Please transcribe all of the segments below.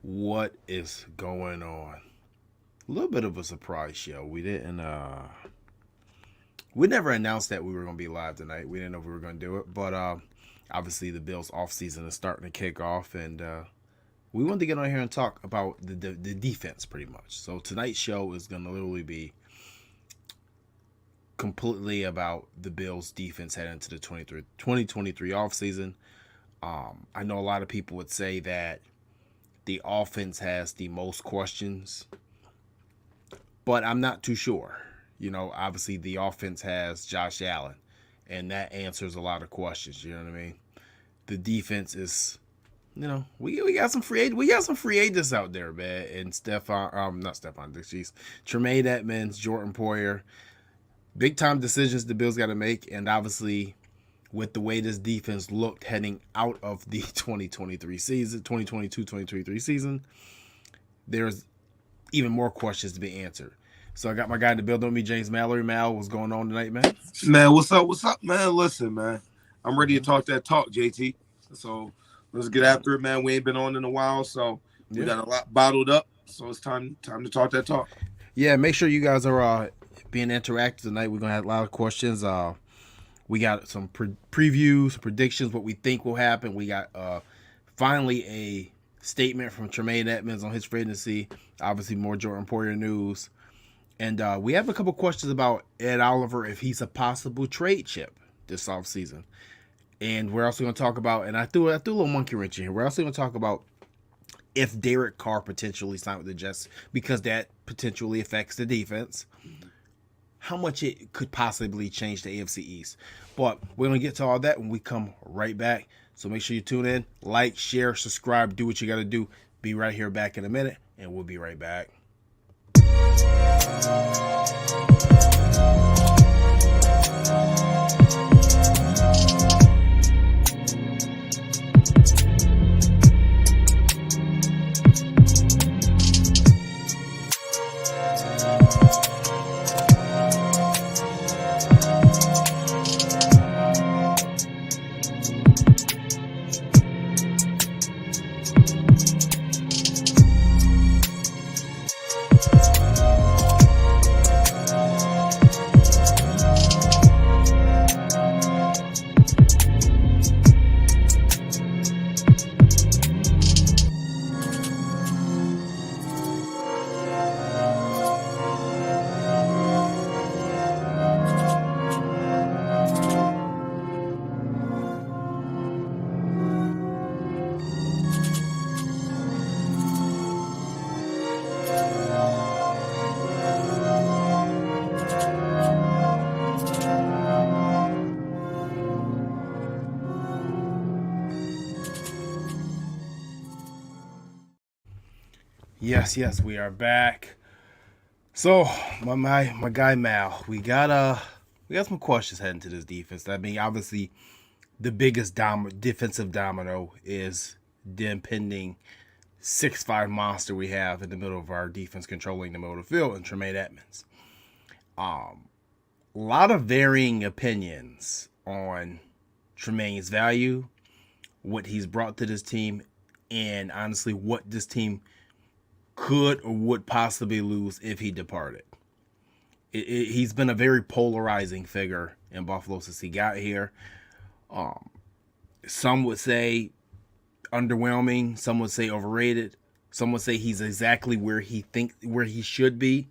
What is going on? A little bit of a surprise show. We never announced that we were going to be live tonight. We didn't know if we were going to do it, but obviously the Bills off season is starting to kick off, and we wanted to get on here and talk about the defense pretty much. So tonight's show is going to literally be completely about the Bills defense heading into the 2023 off season. I know a lot of people would say that the offense has the most questions, but I'm not too sure. Obviously the offense has Josh Allen, and that answers a lot of questions. You know what I mean? The defense is, we got some free agents out there, man. And Tremaine Edmunds, Jordan Poyer, big time decisions the Bills got to make, and obviously with the way this defense looked heading out of the 2022-2023 season, there's even more questions to be answered. So I got my guy in the building with me, James Mallory. Mal, what's going on tonight, man? Man, what's up? What's up, man? Listen, man. I'm ready to talk that talk, JT. So let's get after it, man. We ain't been on in a while, so we got a lot bottled up. So it's time to talk that talk. Yeah, make sure you guys are being interactive tonight. We're gonna have a lot of questions. We got some previews, predictions, what we think will happen. We got finally a statement from Tremaine Edmunds on his free agency. Obviously, more Jordan Poyer news. And we have a couple questions about Ed Oliver, if he's a possible trade chip this offseason. And we're also going to talk about, and I threw a little monkey wrench in here. We're also going to talk about if Derek Carr potentially signed with the Jets, because that potentially affects the defense, how much it could possibly change the AFC East. But we're going to get to all that when we come right back. So make sure you tune in, like, share, subscribe, do what you got to do. Be right here back in a minute, and we'll be right back. Yes, we are back. So my guy Mal, we got some questions heading to this defense. I mean, obviously, the biggest defensive domino is the impending 6'5" monster we have in the middle of our defense, controlling the middle of the field, and Tremaine Edmunds. A lot of varying opinions on Tremaine's value, what he's brought to this team, and honestly, what this team could or would possibly lose if he departed. He's been a very polarizing figure in Buffalo since he got here. Some would say underwhelming. Some would say overrated. Some would say he's exactly where he should be,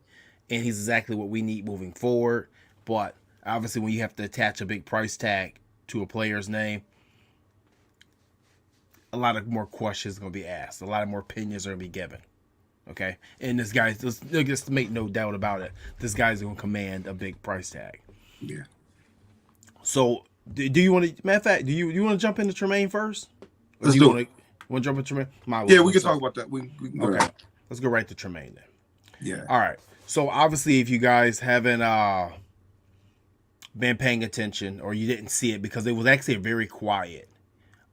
and he's exactly what we need moving forward. But obviously, when you have to attach a big price tag to a player's name, a lot of more questions are going to be asked. A lot of more opinions are going to be given. Okay, and this guy's just to make no doubt about it, this guy's gonna command a big price tag. Yeah. So, do you want to? Matter of fact, do you want to jump into Tremaine first? Let's do it. Want to jump into Tremaine? Yeah, we can talk about that. We can go okay. ahead. Let's go right to Tremaine then. Yeah. All right. So obviously, if you guys haven't been paying attention or you didn't see it, because it was actually a very quiet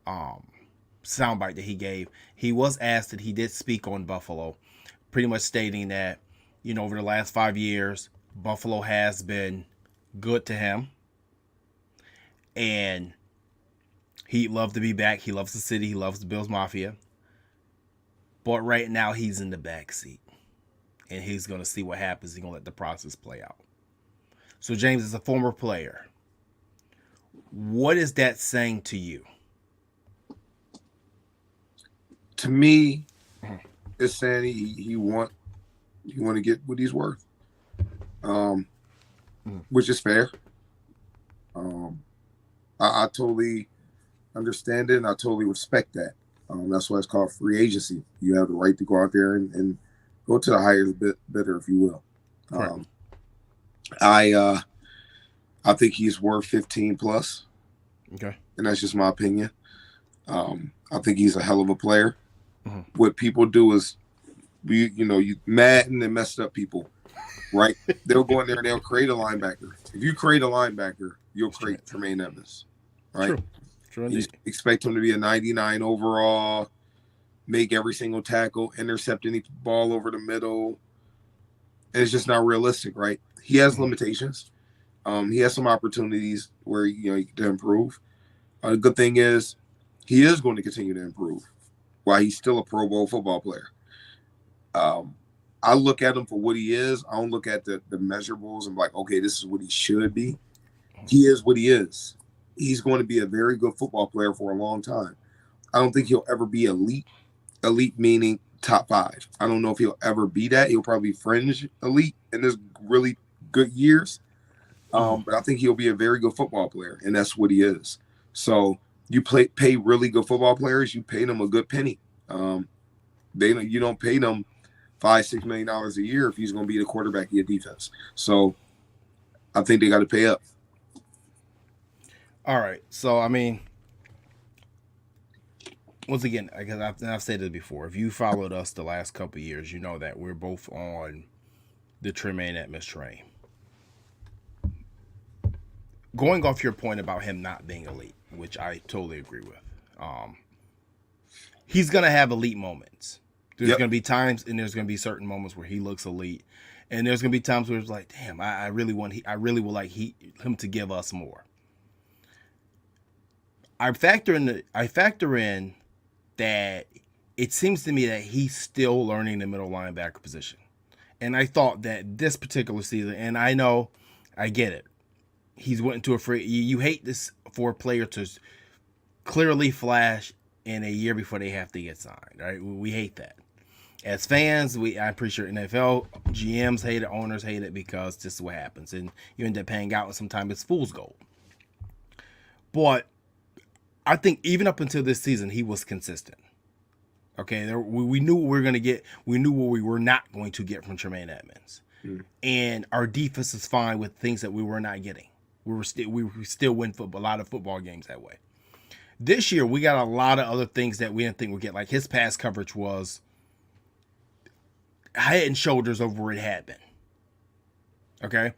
soundbite that he gave. He was asked that he did speak on Buffalo, pretty much stating that, over the last 5 years, Buffalo has been good to him. And he'd love to be back. He loves the city. He loves the Bills Mafia. But right now he's in the back seat, and he's going to see what happens. He's going to let the process play out. So James is a former player. What is that saying to you? To me, it's saying he want to get what he's worth, which is fair. I totally understand it, and I totally respect that. That's why it's called free agency. You have the right to go out there and go to the highest bidder, if you will. I think he's worth 15 plus. Okay. And that's just my opinion. I think he's a hell of a player. What people do is, you madden and messed up people, right? They'll go in there and they'll create a linebacker. If you create a linebacker, you'll create Tremaine Edmunds, right? True. You expect him to be a 99 overall, make every single tackle, intercept any ball over the middle. And it's just not realistic, right? He has limitations. He has some opportunities where he can improve. The good thing is he is going to continue to improve while he's still a Pro Bowl football player. I look at him for what he is. I don't look at the measurables and like, okay, this is what he should be. He is what he is. He's going to be a very good football player for a long time. I don't think he'll ever be elite. Elite meaning top 5. I don't know if he'll ever be that. He'll probably fringe elite in his really good years. But I think he'll be a very good football player, and that's what he is. So you pay really good football players, you pay them a good penny. You don't pay them $5-6 million a year if he's going to be the quarterback of your defense. So I think they got to pay up. All right. So I mean, once again, because I've said it before, if you followed us the last couple of years, you know that we're both on the Tremaine Edmunds train. Going off your point about him not being elite, which I totally agree with, he's going to have elite moments. There's going to be times, and there's going to be certain moments where he looks elite, and there's going to be times where it's like, damn, I really would like him to give us more. I factor in that it seems to me that he's still learning the middle linebacker position, and I thought that this particular season, and I know, I get it. He's went into a free. You hate this for a player to clearly flash in a year before they have to get signed, right? We hate that. As fans, I'm pretty sure NFL GMs hate it, owners hate it, because this is what happens, and you end up paying out, and sometimes it's fool's gold. But I think even up until this season, he was consistent. Okay, we knew what we were going to get. We knew what we were not going to get from Tremaine Edmunds, and our defense is fine with things that we were not getting. We still win a lot of football games that way. This year, we got a lot of other things that we didn't think we'd get. Like his pass coverage was head and shoulders over where it had been. Okay?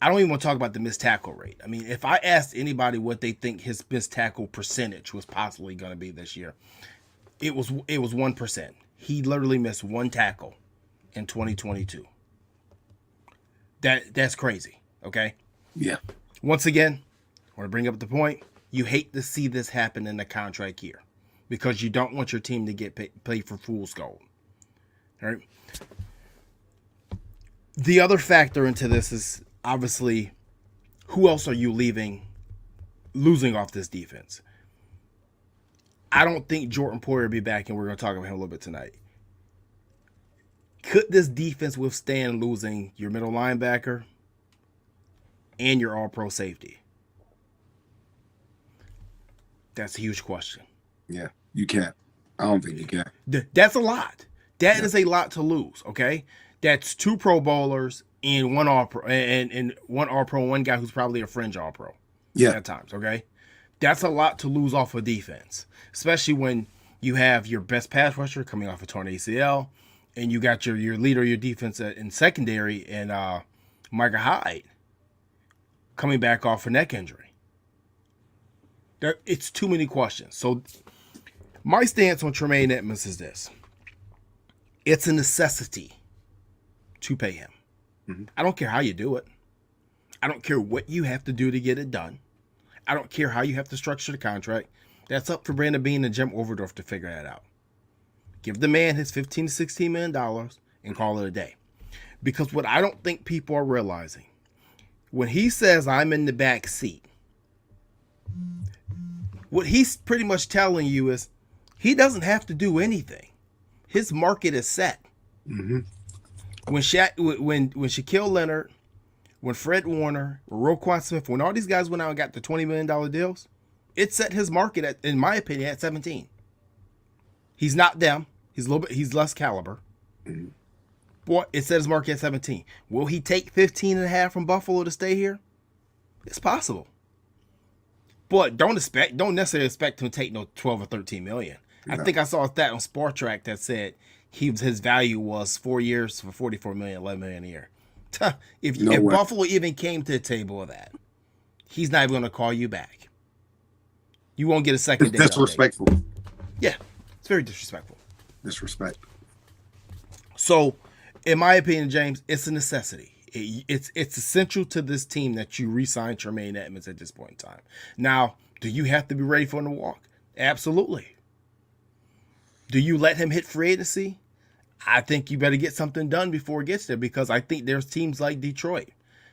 I don't even want to talk about the missed tackle rate. I mean, if I asked anybody what they think his missed tackle percentage was possibly going to be this year, it was 1%. He literally missed one tackle in 2022. That's crazy, okay? Yeah. Once again, I want to bring up the point. You hate to see this happen in the contract year because you don't want your team to get paid for fool's gold. All right? The other factor into this is obviously who else are you losing off this defense? I don't think Jordan Poyer will be back, and we're going to talk about him a little bit tonight. Could this defense withstand losing your middle linebacker and your all-pro safety? That's a huge question. Yeah, you can't. I don't think you can. That's a lot. That is a lot to lose, okay? That's 2 Pro Bowlers and one all-pro, and one all-pro, one guy who's probably a fringe all-pro at times, okay? That's a lot to lose off of defense, especially when you have your best pass rusher coming off a torn ACL, and you got your leader of your defense in secondary, and Micah Hyde coming back off a neck injury. It's too many questions. So my stance on Tremaine Edmunds is this. It's a necessity to pay him. Mm-hmm. I don't care how you do it. I don't care what you have to do to get it done. I don't care how you have to structure the contract. That's up for Brandon Beane and Jim Overdorf to figure that out. Give the man his $15 to $16 million and call it a day. Because what I don't think people are realizing, when he says I'm in the back seat, what he's pretty much telling you is he doesn't have to do anything. His market is set. Mm-hmm. When Shaquille Leonard, when Fred Warner, Roquan Smith, when all these guys went out and got the $20 million deals, it set his market at, in my opinion, at 17. He's not them. He's less caliber. Mm-hmm. Boy, it set his market at 17. Will he take 15 and a half from Buffalo to stay here? It's possible. But don't necessarily expect him to take no 12 or 13 million. Yeah. I think I saw a stat on Sport Track that said his value was 4 years for 44 million, 11 million a year. If Buffalo even came to the table of that, he's not even going to call you back. You won't get a second day. Disrespectful. Yeah, it's very disrespectful. Disrespect. So, in my opinion, James, it's a necessity. It's essential to this team that you re-sign Tremaine Edmunds at this point in time. Now, do you have to be ready for him to walk? Absolutely. Do you let him hit free agency? I think you better get something done before it gets there, because I think there's teams like Detroit.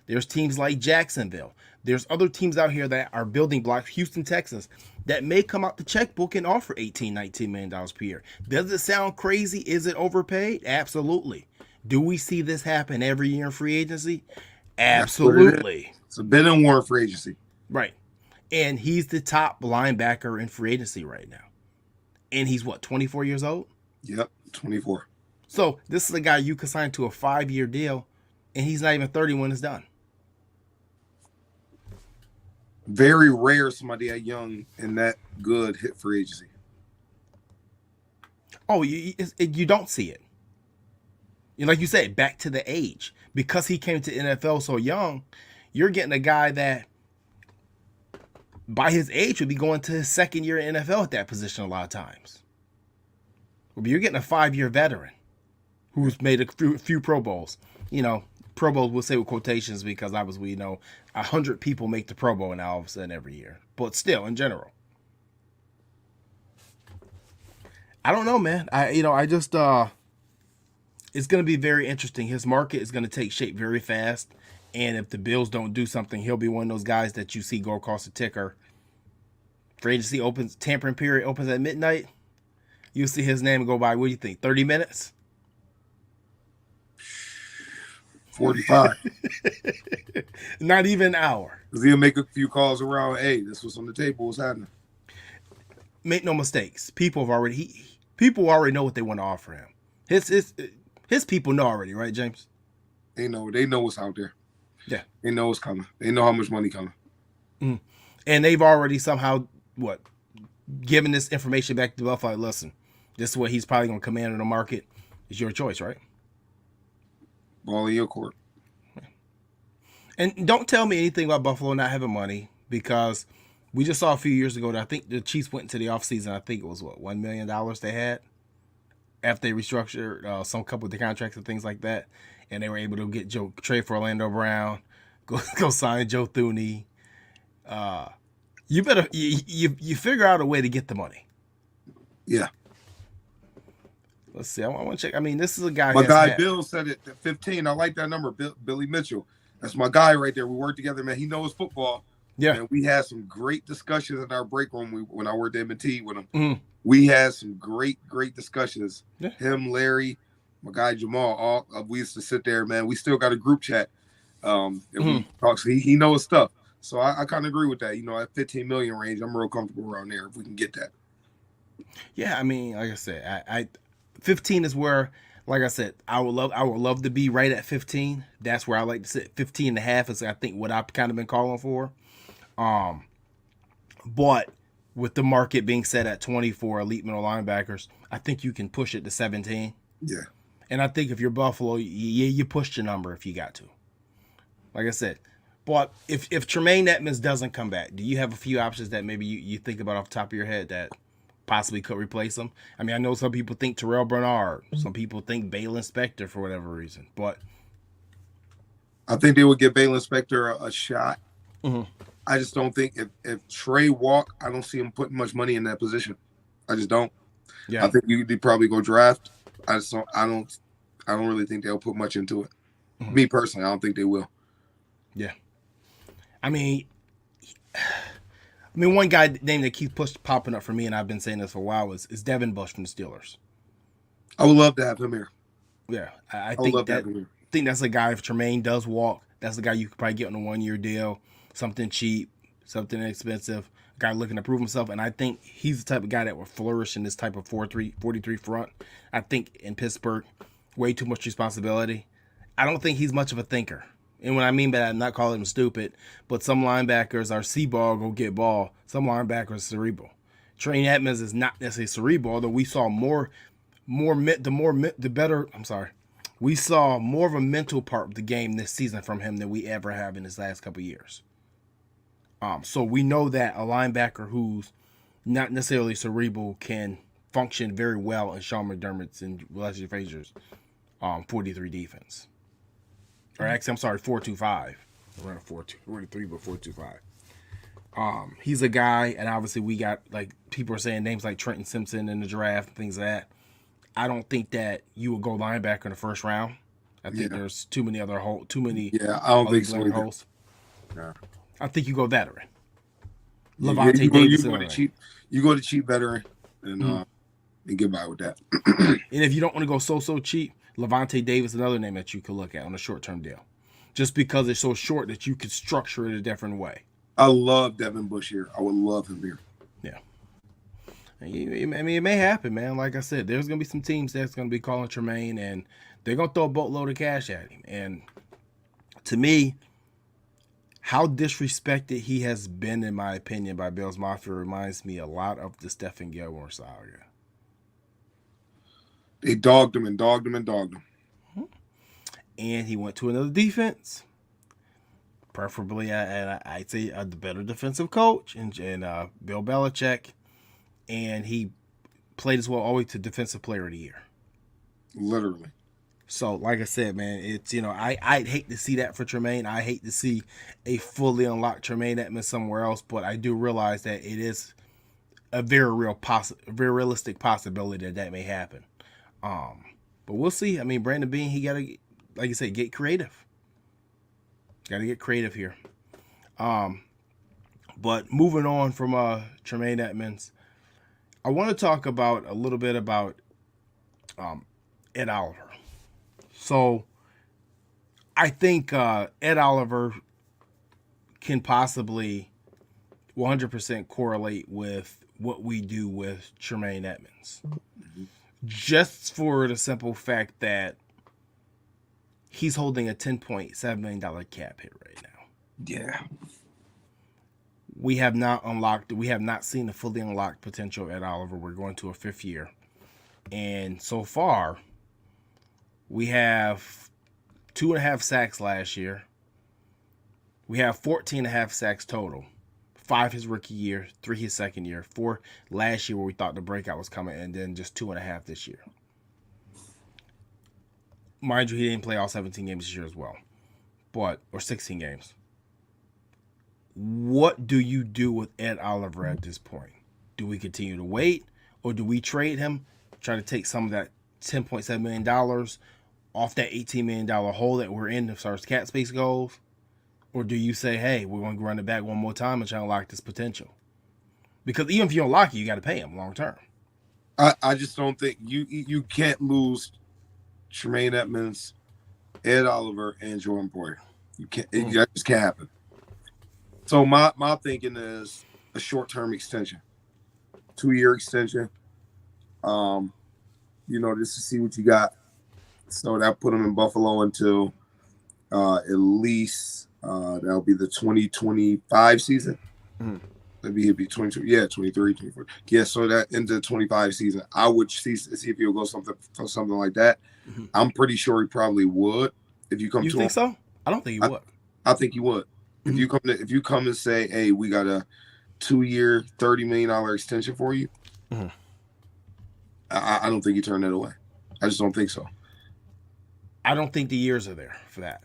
There's teams like Jacksonville. There's other teams out here that are building blocks, Houston, Texans, that may come out the checkbook and offer $18, $19 million per year. Does it sound crazy? Is it overpaid? Absolutely. Do we see this happen every year in free agency? Absolutely. It's a bit in war free agency. Right. And he's the top linebacker in free agency right now. And he's what, 24 years old? Yep, 24. So this is a guy you could sign to a 5-year deal, and he's not even 30 when it's done. Very rare somebody that young and that good hit free agency. Oh, you don't see it. Like you said, back to the age. Because he came to NFL so young, you're getting a guy that by his age would be going to his second year in NFL at that position a lot of times. But you're getting a 5-year veteran who's made a few Pro Bowls. Pro Bowls we'll say with quotations, because obviously 100 people make the Pro Bowl now all of a sudden every year. But still, in general, I don't know, man. I just it's going to be very interesting. His market is going to take shape very fast. And if the Bills don't do something, he'll be one of those guys that you see go across the ticker. Free agency opens, tampering period opens at midnight. You'll see his name go by, what do you think, 30 minutes? 45. Not even an hour. Because he'll make a few calls around, hey, this was on the table, what's happening? Make no mistakes. People already know what they want to offer him. His people know already, right, James? They know what's out there. Yeah. They know what's coming. They know how much money coming. Mm. And they've already somehow, given this information back to Buffalo. Listen, this is what he's probably going to command in the market. It's your choice, right? Ball in your court. And don't tell me anything about Buffalo not having money, because we just saw a few years ago that I think the Chiefs went into the offseason. I think it was $1 million they had after they restructured some couple of the contracts and things like that. And they were able to trade for Orlando Brown, go sign Joe Thuney. You better you figure out a way to get the money. Yeah. Let's see. I want to check. I mean, this is a guy. My guy Bill said it at 15. I like that number, Billy Mitchell. That's my guy right there. We work together, man. He knows football. Yeah. And we had some great discussions in our break room when I worked at M&T with him. Mm-hmm. We had some great discussions. Yeah. Him, Larry, my guy Jamal, we used to sit there, man. We still got a group chat. And we talk. So he knows stuff. So I kind of agree with that. At 15 million range, I'm real comfortable around there if we can get that. Yeah, I mean, like I said, I 15 is where, like I said, I would love to be right at 15. That's where I like to sit. 15 and a half is, I think, what I've kind of been calling for. But with the market being set at 24 elite middle linebackers, I think you can push it to 17. Yeah. And I think if you're Buffalo, you push the number if you got to. Like I said, but if Tremaine Edmunds doesn't come back, do you have a few options that maybe you think about off the top of your head that possibly could replace him? I mean, I know some people think Terrell Bernard. Some people think Balin Spector for whatever reason. But I think they would give Balin Spector a shot. Mm-hmm. I just don't think if Trey walk, I don't see him putting much money in that position. I just don't. Yeah. I think they probably go draft. I don't really think they'll put much into it. Mm-hmm. Me personally, I don't think they will. Yeah. I mean, one guy name that keeps popping up for me, and I've been saying this for a while, is Devin Bush from the Steelers. I would love to have him here. Yeah, I would think love to have him here. that's a guy. If Tremaine does walk, that's the guy you could probably get on a 1-year deal, something cheap, something inexpensive. A guy looking to prove himself, and I think he's the type of guy that will flourish in this type of 4-3 front. I think in Pittsburgh, way too much responsibility. I don't think he's much of a thinker. And what I mean by that, I'm not calling him stupid, but some linebackers are see-ball, go get ball. Some linebackers are cerebral. Tremaine Edmunds is not necessarily cerebral, although we saw we saw more of a mental part of the game this season from him than we ever have in his last couple of years. So we know that a linebacker who's not necessarily cerebral can function very well in Sean McDermott's and Leslie Frazier's 43 defense. Or actually, I'm sorry, 4-2-5. Around 4-2-3, but 4-2-5. He's a guy, and obviously we got, like, people are saying names like Trenton Simpson in the draft and things like that. I don't think that you would go linebacker in the first round. I think there's too many other holes. Yeah, I don't think so. Holes. Yeah. I think you go veteran. Levante Davis. You go to cheap veteran and get by with that. And if you don't want to go so cheap, Levante Davis, another name that you could look at on a short-term deal. Just because it's so short that you could structure it a different way. I love Devin Bush here. I would love him here. Yeah. I mean, it may happen, man. Like I said, there's going to be some teams that's going to be calling Tremaine, and they're going to throw a boatload of cash at him. And to me, how disrespected he has been, in my opinion, by Bills Mafia reminds me a lot of the Stephen Gilmore saga. They dogged him and dogged him and dogged him. And he went to another defense, preferably, I'd say, the better defensive coach, and Bill Belichick. And he played as well all the way to Defensive Player of the Year. Literally. So, like I said, man, it's, I'd hate to see that for Tremaine. I hate to see a fully unlocked Tremaine Edmunds somewhere else, but I do realize that it is a very realistic possibility that may happen. But we'll see. I mean, Brandon Beane, he got to, like you said, get creative. Got to get creative here. But moving on from Tremaine Edmunds, I want to talk about a little bit about Ed Oliver. So I think Ed Oliver can possibly 100% correlate with what we do with Tremaine Edmunds. Mm-hmm. Just for the simple fact that he's holding a $10.7 million cap hit right now. Yeah. We have not seen the fully unlocked potential of Ed Oliver. We're going to a 5th year. And so far, we have 2.5 sacks last year. We have 14.5 sacks total. 5 his rookie year, 3 his second year, 4 last year where we thought the breakout was coming, and then just 2.5 this year. Mind you, he didn't play all 17 games this year as well, or 16 games. What do you do with Ed Oliver at this point? Do we continue to wait, or do we trade him, try to take some of that $10.7 million off that $18 million hole that we're in as far as cap space goes? Or do you say, hey, we're going to run it back one more time and try to unlock this potential? Because even if you unlock it, you got to pay him long term. I just don't think you can't lose Tremaine Edmunds, Ed Oliver, and Jordan Poyer. You can't. That just can't happen. So my thinking is a short-term extension, 2-year extension. Just to see what you got. So that put him in Buffalo until at least that'll be the 2025 season. Mm-hmm. Maybe it'd be 23, 24. Yeah, so that into the 25 season, I would see if he'll go something like that. Mm-hmm. I'm pretty sure he probably would. If you come, you think so? I don't think he would. I think he would. Mm-hmm. If you come and say, hey, we got a 2-year, $30 million extension for you, mm-hmm. I don't think you turn that away. I just don't think so. I don't think the years are there for that.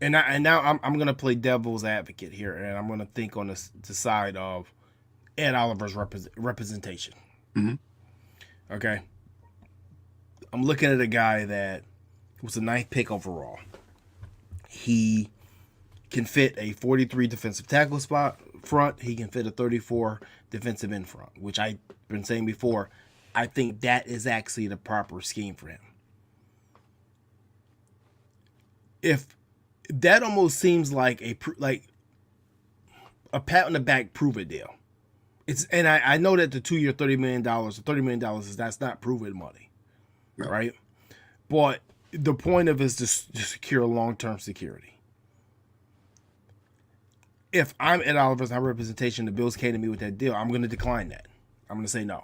And now I'm going to play devil's advocate here, and I'm going to think on the side of Ed Oliver's representation. Mm-hmm. Okay. I'm looking at a guy that was the 9th pick overall. He can fit a 43 defensive tackle spot front. He can fit a 34 defensive end front, which I've been saying before. I think that is actually the proper scheme for him. If that almost seems like a pat on the back prove it deal. And I know that the 2-year $30 million is that's not proven money, No. right? But the point of it is to secure long-term security. If I'm Ed Oliver's representation, the Bills came to me with that deal, I'm going to decline that. I'm going to say no.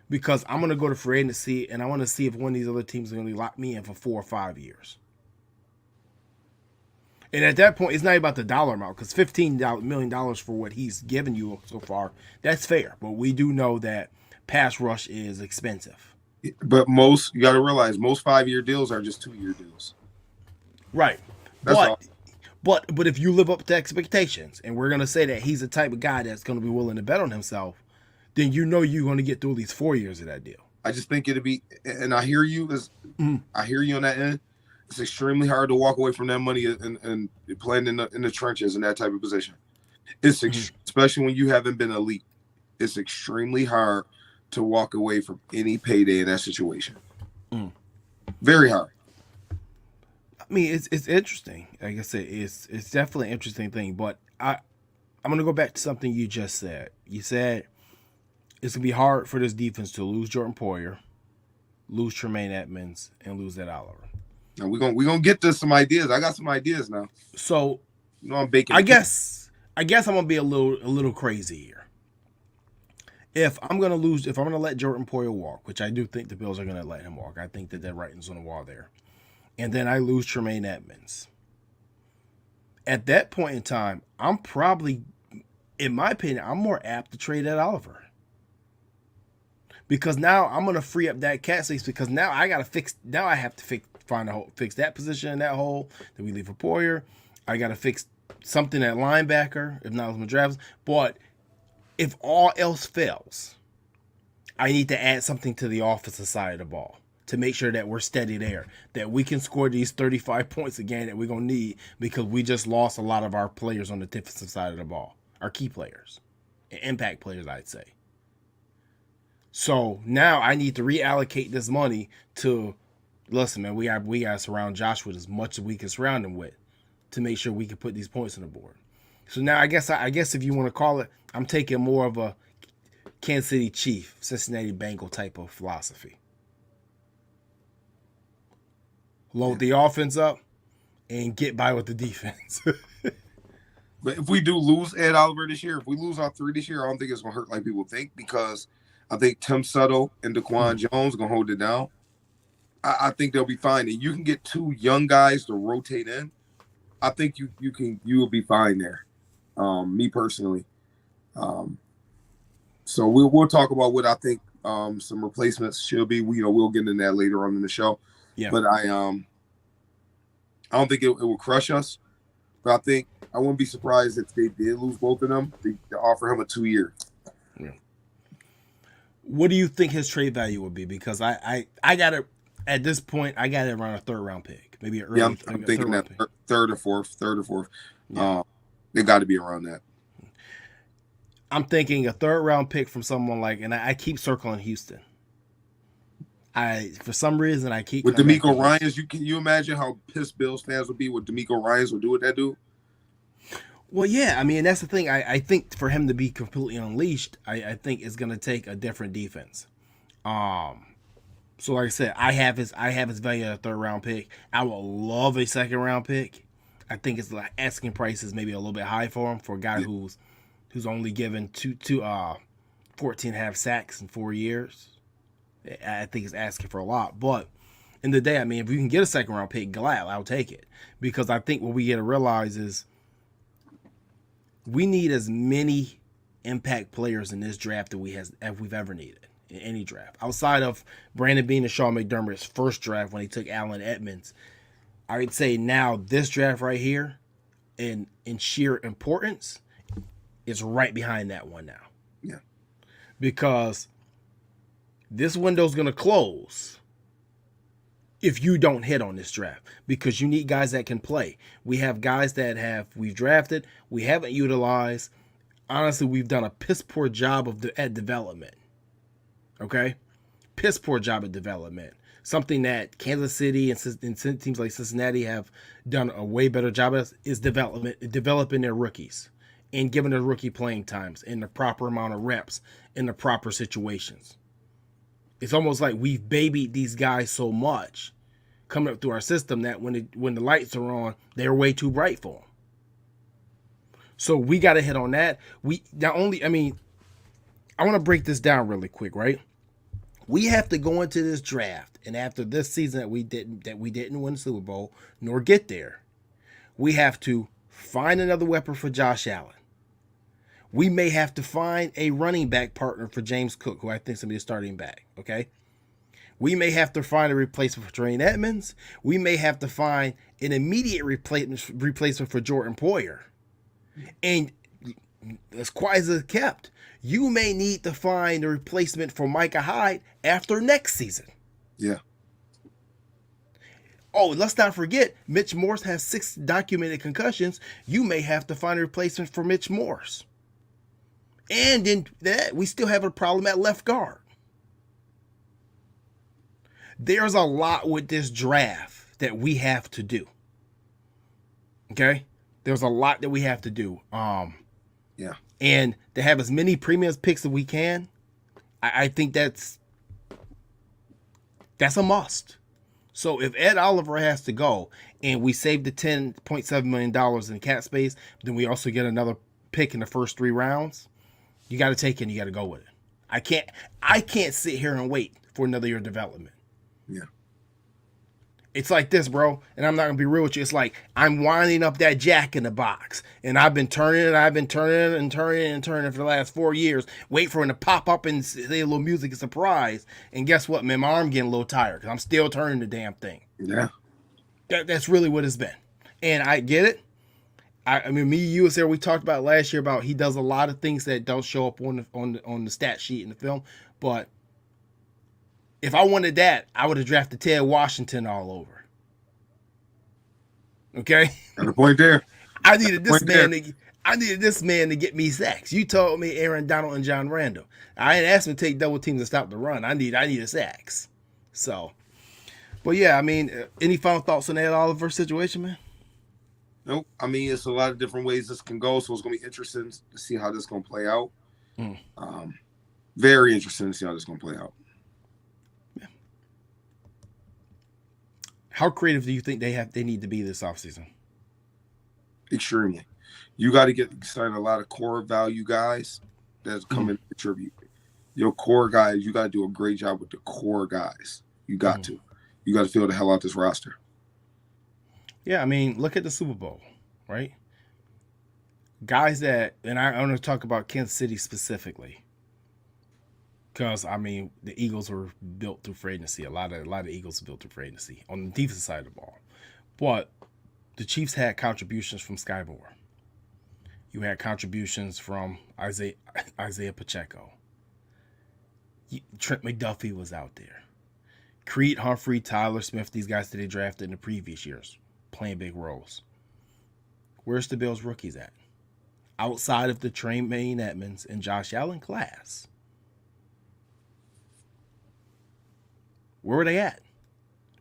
Because I'm going to go to free agency and I want to see if one of these other teams are going to lock me in for 4 or 5 years. And at that point, it's not about the dollar amount, because $15 million for what he's given you so far, that's fair. But we do know that pass rush is expensive. But you got to realize, most 5-year deals are just 2-year deals. Right. That's all. But if you live up to expectations, and we're going to say that he's the type of guy that's going to be willing to bet on himself, then you know you're going to get through at least 4 years of that deal. I just think it'd be, and I hear you, I hear you on that end. It's extremely hard to walk away from that money and playing in the trenches in that type of position. It's especially when you haven't been elite. It's extremely hard to walk away from any payday in that situation. Very hard. I mean, it's interesting. Like I said, it's definitely an interesting thing. But I'm gonna go back to something you just said. You said it's gonna be hard for this defense to lose Jordan Poyer, lose Tremaine Edmunds, and lose Ed Oliver. Now we're gonna get to some ideas. I got some ideas now. So I'm baking. I guess I'm gonna be a little crazy here. If I'm gonna let Jordan Poyer walk, which I do think the Bills are gonna let him walk, I think that writing's on the wall there, and then I lose Tremaine Edmunds. At that point in time, I'm probably, in my opinion, I'm more apt to trade Ed Oliver. Because now I'm gonna free up that cap space, because now I have to fix that position in that hole that we leave for Poyer. I gotta fix something at linebacker, if not with drafts. But if all else fails, I need to add something to the offensive side of the ball to make sure that we're steady there, that we can score these 35 points again that we're gonna need, because we just lost a lot of our players on the defensive side of the ball, our key players, impact players, I'd say. So now I need to reallocate this money to, listen, man, we got to surround Josh with as much as we can surround him with to make sure we can put these points on the board. So now I guess if you want to call it, I'm taking more of a Kansas City Chief, Cincinnati Bengal type of philosophy. Load the offense up and get by with the defense. But if we do lose Ed Oliver this year, if we lose our 3 this year, I don't think it's gonna hurt like people think, because I think Tim Settle and Daquan Jones are gonna hold it down. I think they'll be fine. And you can get 2 young guys to rotate in. I think you will be fine there. Me personally. So we'll talk about what I think some replacements should be. We'll get into that later on in the show. Yeah. But I don't think it will crush us. But I think I wouldn't be surprised if they did lose both of them to offer him a 2-year. Yeah. What do you think his trade value would be? Because I got it at this point. I got it around a 3rd round pick, maybe an early. Yeah, I'm thinking that third or fourth. Yeah. They got to be around that. I'm thinking a 3rd round pick from someone like, and I keep circling Houston. For some reason I keep with DeMeco Ryans. Can you imagine how pissed Bills fans would be what DeMeco Ryans would do with that dude? Well, yeah, I mean, that's the thing. I think for him to be completely unleashed, I think it's going to take a different defense. So like I said, I have his value at a 3rd round pick. I would love a 2nd round pick. I think it's like asking price is maybe a little bit high for him, for a guy who's only given 14.5 sacks in 4 years. I think it's asking for a lot. But in the day, I mean, if we can get a 2nd round pick, glad I'll take it. Because I think what we got to realize is we need as many impact players in this draft as we've ever needed in any draft. Outside of Brandon Beane and Sean McDermott's first draft when he took Allen Edmunds, I would say now this draft right here, in sheer importance, is right behind that one now. Yeah. Because This window's going to close if you don't hit on this draft, because you need guys that can play. We have guys that we've drafted, we haven't utilized. Honestly, we've done a piss poor job at development. Okay? Piss poor job at development. Something that Kansas City and teams like Cincinnati have done a way better job at is developing their rookies and giving their rookie playing times and the proper amount of reps in the proper situations. It's almost like we've babied these guys so much coming up through our system that when the lights are on, they're way too bright for them. So we got to hit on that. I want to break this down really quick, right? We have to go into this draft, and after this season that we didn't win the Super Bowl nor get there, we have to find another weapon for Josh Allen. We may have to find a running back partner for James Cook, who I think is going to be a starting back, okay? We may have to find a replacement for Tremaine Edmunds. We may have to find an immediate replacement for Jordan Poyer. And as quiet as it's kept, you may need to find a replacement for Micah Hyde after next season. Yeah. Oh, let's not forget, Mitch Morse has 6 documented concussions. You may have to find a replacement for Mitch Morse. And in that, we still have a problem at left guard. There's a lot with this draft that we have to do. Okay? There's a lot that we have to do. Yeah. And to have as many premium picks as we can, I think that's a must. So if Ed Oliver has to go and we save the $10.7 million in cap space, then we also get another pick in the first 3 rounds, you got to take it and you got to go with it. I can't sit here and wait for another year of development. Yeah. It's like this, bro, and I'm not going to be real with you. It's like I'm winding up that jack in the box, and I've been turning it for the last 4 years, wait for it to pop up and say a little music, a surprise, and guess what, man? My arm getting a little tired because I'm still turning the damn thing. Yeah. That's really what it's been. And I get it. I mean, you was there, we talked about last year about he does a lot of things that don't show up on the stat sheet in the film, but if I wanted that, I would have drafted Ted Washington all over. Okay? Got a point there. I needed this man to get me sacks. You told me Aaron Donald and John Randall. I ain't asked him to take double teams to stop the run. I need a sacks. So, but yeah, I mean, any final thoughts on that Oliver situation, man? Nope. I mean, it's a lot of different ways this can go, so it's going to be interesting to see how this is going to play out. Very interesting to see how this is going to play out. How creative do you think they need to be this offseason? Extremely. You got to sign a lot of core value guys that come in and contribute. Your core guys, you got to do a great job with the core guys. You got to. You got to fill the hell out this roster. Yeah, I mean, look at the Super Bowl, right? Guys that, and I want to talk about Kansas City specifically, because I mean the Eagles were built through free agency. A lot of Eagles were built through free agency on the defensive side of the ball, but the Chiefs had contributions from Sky Moore. You had contributions from Isaiah Pacheco. Trent McDuffie was out there. Creed Humphrey, Tyler Smith, these guys that they drafted in the previous years, playing big roles. Where's the Bills rookies at? Outside of the Tremaine Edmunds and Josh Allen class. Where were they at?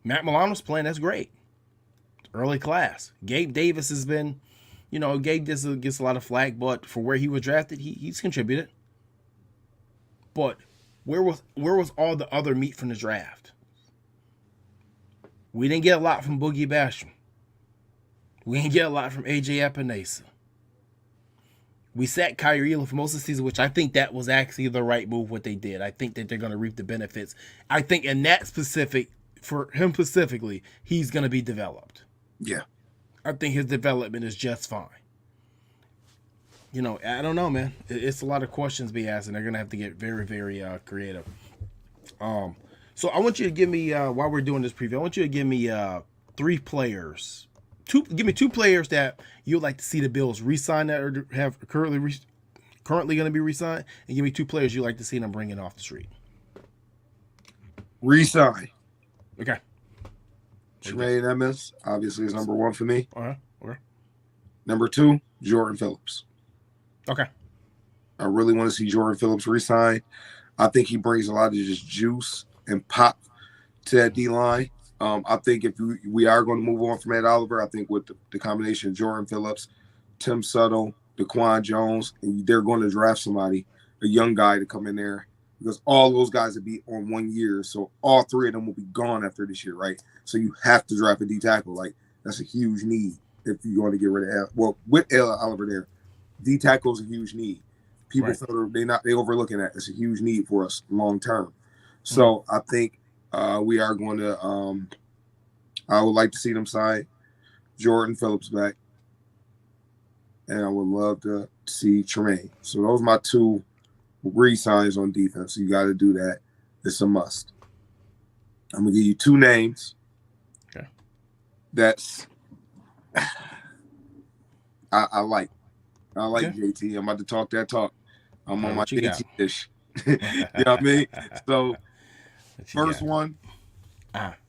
Matt Milano's playing, that's great. Early class. Gabe Davis has been, Gabe gets a lot of flack, but for where he was drafted, he's contributed. But where was all the other meat from the draft? We didn't get a lot from Boogie Basham. We didn't get a lot from AJ Epinesa. We sat Kyrie Elam for most of the season, which I think that was actually the right move, what they did. I think that they're going to reap the benefits. I think in that for him specifically, he's going to be developed. Yeah. I think his development is just fine. I don't know, man. It's a lot of questions to be asked, and they're going to have to get very, very creative. So I want you to give me, while we're doing this preview, I want you to give me 3 players. Give me 2 players that you'd like to see the Bills re-sign that or have currently going to be re-signed, and give me 2 players you'd like to see them bringing off the street. Resign. Okay. Tremaine Edmunds, obviously, is number one for me. Okay. Number two, Jordan Phillips. Okay. I really want to see Jordan Phillips resign. I think he brings a lot of just juice and pop to that D line. I think if we are going to move on from Ed Oliver, I think with the combination of Jordan Phillips, Tim Suttle, DeQuan Jones, and they're going to draft somebody, a young guy to come in there, because all those guys will be on 1 year. So all three of them will be gone after this year, right? So you have to draft a D tackle. Like, that's a huge need if you want to get rid of with Ed Oliver there. D tackle is a huge need. People feel they overlooking that. It's a huge need for us long term. So I think we are going to. I would like to see them sign Jordan Phillips back, and I would love to see Tremaine. So those are my two re-signs on defense. So you got to do that. It's a must. I'm gonna give you two names. Okay. That's I like. I like JT. I'm about to talk that talk. I'm on my JT dish. You know what I mean? So first one,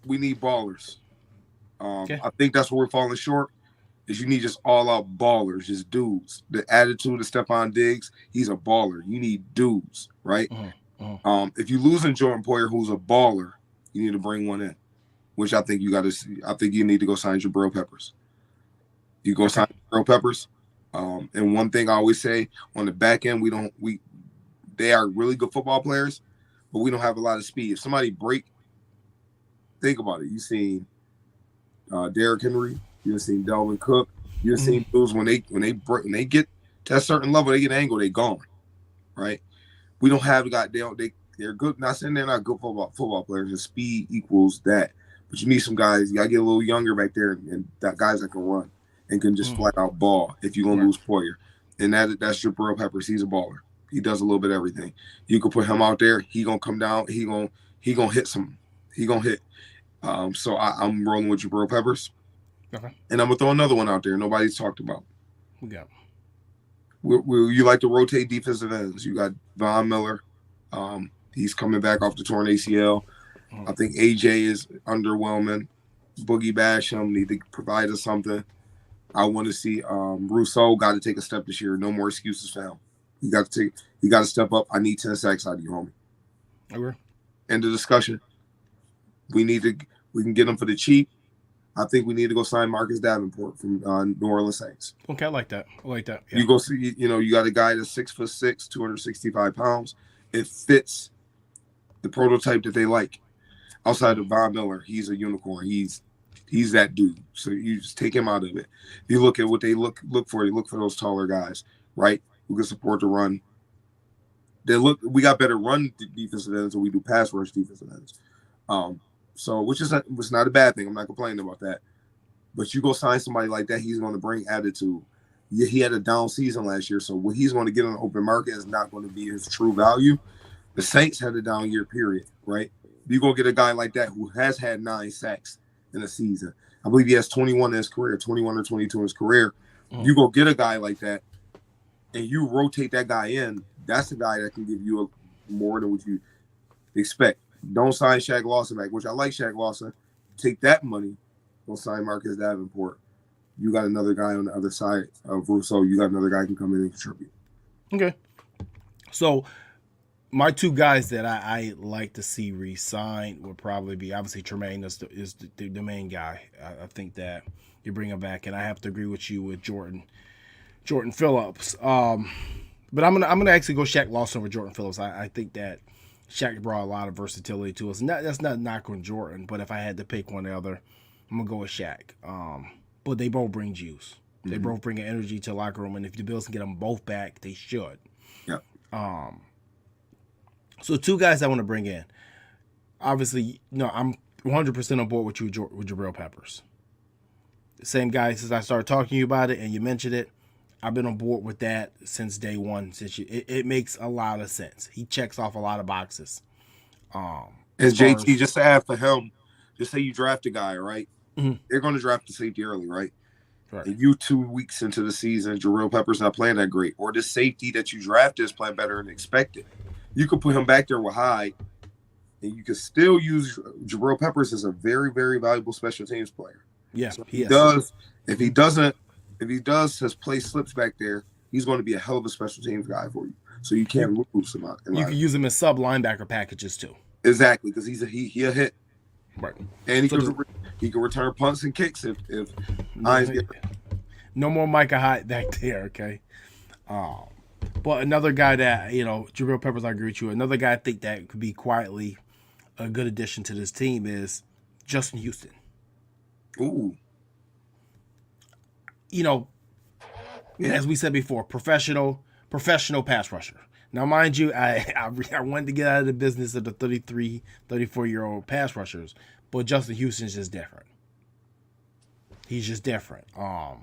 we need ballers. I think that's where we're falling short. Is you need just all-out ballers, just dudes. The attitude of Stephon Diggs, he's a baller. You need dudes, right? If you're losing Jordan Poyer, who's a baller, you need to bring one in, which I think you got to see. I think you need to go sign Jabril Peppers. You go sign Jabril Peppers. And one thing I always say, on the back end, they are really good football players, but we don't have a lot of speed. If somebody think about it. You've seen Derrick Henry, you've seen Dalvin Cook, you've seen those when they get to a certain level, they get angled, they gone, right? We don't have they're good. Not saying they're not good football players. And speed equals that, but you need some guys. You gotta get a little younger back there, and that guys that can run and can just flat out ball. If you're gonna lose Poyer, and that's Jabril Peppers. He's a baller. He does a little bit of everything. You can put him out there. He gonna come down. He gonna hit some. He gonna hit. So I'm rolling with Jabril Peppers. Okay. And I'm gonna throw another one out there. Nobody's talked about. Yeah. You like to rotate defensive ends. You got Von Miller. He's coming back off the torn ACL. I think AJ is underwhelming. Boogie Basham need to provide us something. I want to see Rousseau got to take a step this year. No more excuses for him. You got to step up. I need 10 sacks out of you, homie. Okay. End of discussion. We can get him for the cheap. I think we need to go sign Marcus Davenport from New Orleans Saints. Okay, I like that. Yeah. You go see, you got a guy that's 6'6", 265 pounds. It fits the prototype that they like. Outside of Von Miller, he's a unicorn. He's that dude. So you just take him out of it. You look at what they look for. They look for those taller guys, right? Who can support the run. We got better run defensive ends than we do pass rush defensive ends. So which was not a bad thing. I'm not complaining about that. But you go sign somebody like that, he's going to bring attitude. Yeah, he had a down season last year, so what he's going to get on the open market is not going to be his true value. The Saints had a down year, period, right? You go get a guy like that who has had 9 sacks in a season. I believe he has 21 in his career, 21 or 22 in his career. You go get a guy like that, and you rotate that guy in. That's a guy that can give you more than what you expect. Don't sign Shaq Lawson back, which I like Shaq Lawson. Take that money. Don't sign Marcus Davenport. You got another guy on the other side of Rousseau. You got another guy who can come in and contribute. Okay. So my two guys that I like to see re-signed would probably be, obviously, Tremaine is the main guy. I think that you bring him back, and I have to agree with you with Jordan Phillips. But I'm gonna actually go Shaq Lawson over Jordan Phillips. I think that Shaq brought a lot of versatility to us. And that's not knock on Jordan, but if I had to pick one or the other, I'm going to go with Shaq. But they both bring juice. They both bring an energy to the locker room, and if the Bills can get them both back, they should. Yep. So two guys I want to bring in. Obviously, I'm 100% on board with you with Jabril Peppers. The same guy since I started talking to you about it, and you mentioned it. I've been on board with that since day one. It makes a lot of sense. He checks off a lot of boxes. And JT, just to add for him, just say you draft a guy, right? They're going to draft the safety early, right? Right. And you 2 weeks into the season, Jabril Peppers not playing that great, or the safety that you drafted is playing better than expected. You could put him back there with Hyde and you can still use Jabril Peppers as a very, very valuable special teams player. Yeah, so he does. If he doesn't, if he does his play slips back there, he's going to be a hell of a special teams guy for you. So you can't lose him out. You can use him in sub linebacker packages too. Exactly, because he a hit. Right. And he can return punts and kicks if no more Micah Hyde back there, okay? But another guy that, Jabril Peppers, I agree with you. Another guy I think that could be quietly a good addition to this team is Justin Houston. Ooh. As we said before, professional pass rusher. Now, mind you, I wanted to get out of the business of the 33, 34-year-old pass rushers, but Justin Houston's just different. He's just different. I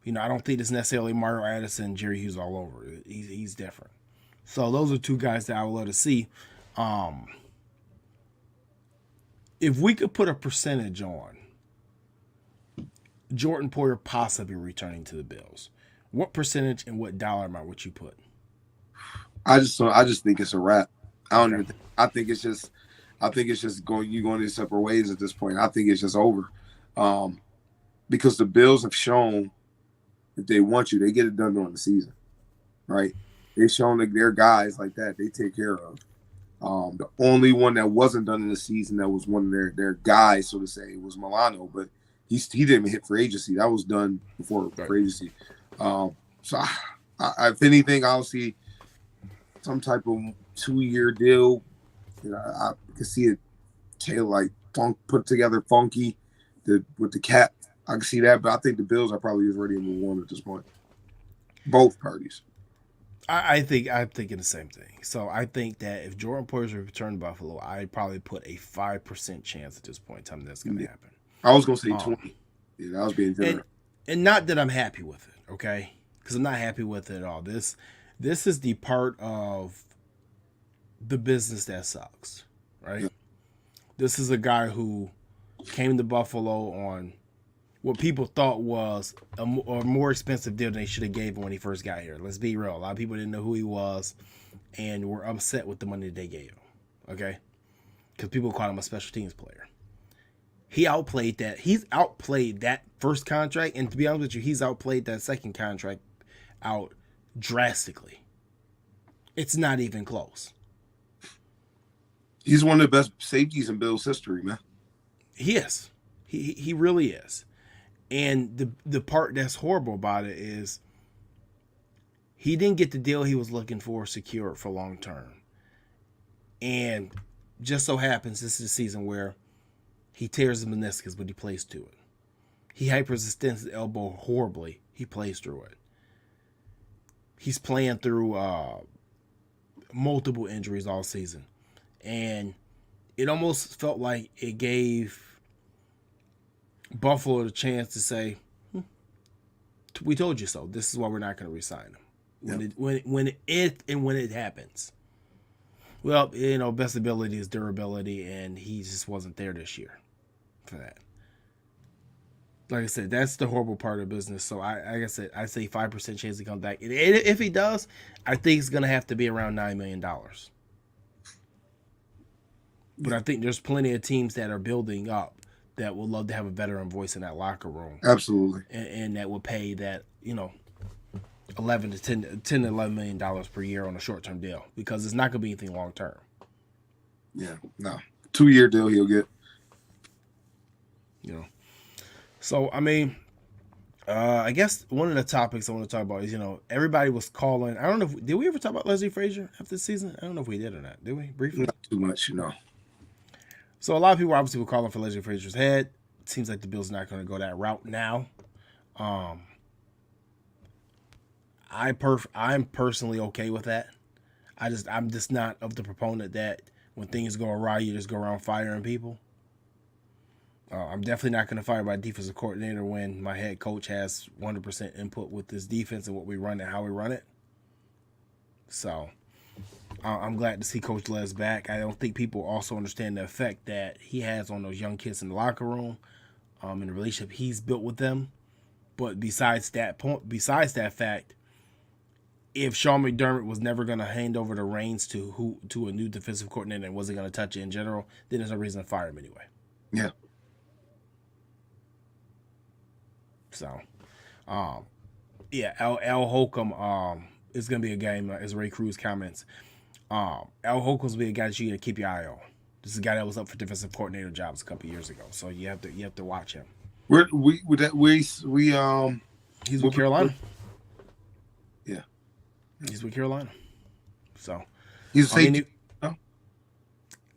don't think it's necessarily Mario Addison, Jerry Hughes all over. He's different. So those are two guys that I would love to see. If we could put a percentage on Jordan Poyer possibly returning to the Bills, what percentage and what dollar amount would you put? I just think it's a wrap. I think it's just going their separate ways at this point. I think it's just over. Because the Bills have shown if they want you, they get it done during the season. Right? They've shown that their guys like that, they take care of. The only one that wasn't done in the season that was one of their guys, so to say, was Milano, but he didn't even hit free agency. That was done before free agency. So if anything, I'll see some type of 2-year deal. I can see it put together funky with the cap. I can see that, but I think the Bills are probably just ready to move on at this point. Both parties. I'm thinking the same thing. So I think that if Jordan Poyer returned to Buffalo, I'd probably put a 5% chance at this point in time that's going to happen. I was going to say 20. Yeah, that was being generous. And not that I'm happy with it, okay? Because I'm not happy with it at all. This is the part of the business that sucks, right? Yeah. This is a guy who came to Buffalo on what people thought was a more expensive deal than they should have gave him when he first got here. Let's be real. A lot of people didn't know who he was and were upset with the money that they gave him, okay? Because people called him a special teams player. He outplayed that. He's outplayed that first contract, and to be honest with you, he's outplayed that second contract out drastically. It's not even close. He's one of the best safeties in Bills history, man. He is. He really is. And the part that's horrible about it is he didn't get the deal he was looking for secured for long term. And just so happens this is a season where he tears the meniscus, but he plays through it. He hyperextends his elbow horribly. He plays through it. He's playing through multiple injuries all season. And it almost felt like it gave Buffalo the chance to say, we told you so. This is why we're not going to re-sign him. When it happens. Well, best ability is durability, and he just wasn't there this year for that. Like I said, that's the horrible part of business. So I say 5% chance he comes back. And if he does, I think it's going to have to be around $9 million. But I think there's plenty of teams that are building up that would love to have a veteran voice in that locker room. Absolutely. And that would pay that, $10 to $11 million per year on a short-term deal, because it's not going to be anything long-term. Yeah, no. 2-year deal he'll get. So, I guess one of the topics I want to talk about is, everybody was calling. I don't know did we ever talk about Leslie Frazier after the season? I don't know if we did or not. Did we? Briefly? Not too much, So a lot of people obviously were calling for Leslie Frazier's head. It seems like the Bills not going to go that route now. I'm personally okay with that. I'm just not of the proponent that when things go awry, you just go around firing people. I'm definitely not going to fire my defensive coordinator when my head coach has 100% input with this defense and what we run and how we run it. So I'm glad to see Coach Les back. I don't think people also understand the effect that he has on those young kids in the locker room, and the relationship he's built with them. But besides that fact, if Sean McDermott was never going to hand over the reins to a new defensive coordinator and wasn't going to touch it in general, then there's no reason to fire him anyway. Yeah. So, yeah, Al Holcomb is going to be a game, as Ray Cruz comments. Al Holcomb's be a guy that you got to keep your eye on. This is a guy that was up for defensive coordinator jobs a couple years ago, so you have to watch him. He's with Carolina. Yeah, he's with Carolina. So he's a safety.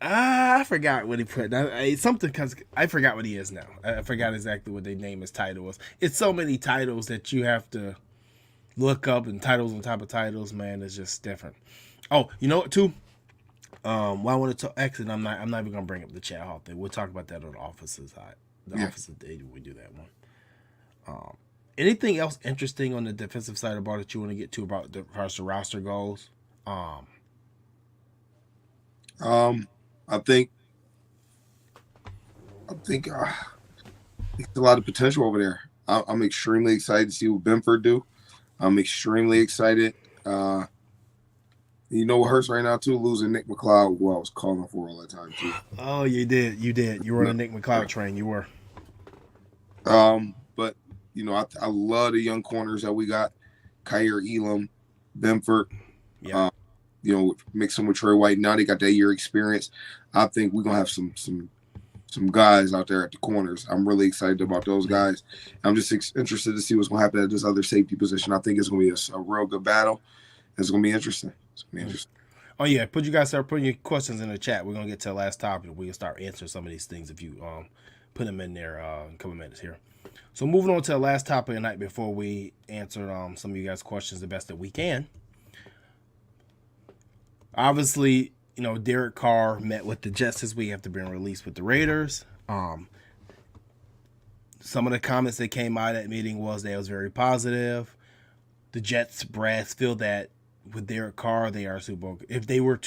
I forgot what he put. Something because I forgot what he is now. I forgot exactly what they name his title was. It's so many titles that you have to look up, and titles on top of titles. Man, it's just different. Oh, you know what too? Well, I want to talk. Actually, I'm not even gonna bring up the Chad Hall thing. We'll talk about that on the office's side. Office's day when we do that one. Anything else interesting on the defensive side about that you want to get to about as far as the roster goes? I think there's a lot of potential over there. I'm extremely excited to see what Benford do. I'm extremely excited. You know what hurts right now too? Losing Nick McLeod, who I was calling for all that time too. Oh, you did. You were on a Nick McLeod train. You were. But you know, I love the young corners that we got. Kyer Elam, Benford. Yeah. You know, mix them with Trey White. Now they got that year experience. I think we're gonna have some guys out there at the corners. I'm really excited about those guys. I'm just interested to see what's gonna happen at this other safety position. I think it's gonna be a real good battle. It's gonna be interesting. Oh yeah, you guys start putting your questions in the chat. We're gonna get to the last topic. We can start answering some of these things if you put them in there in a couple minutes here. So moving on to the last topic of the night before we answer some of you guys' questions the best that we can. Obviously, you know, Derek Carr met with the Jets this week after being released with the Raiders. Some of the comments that came out of that meeting was that it was very positive. The Jets brass feel that with Derek Carr, they are Super Bowl. If they were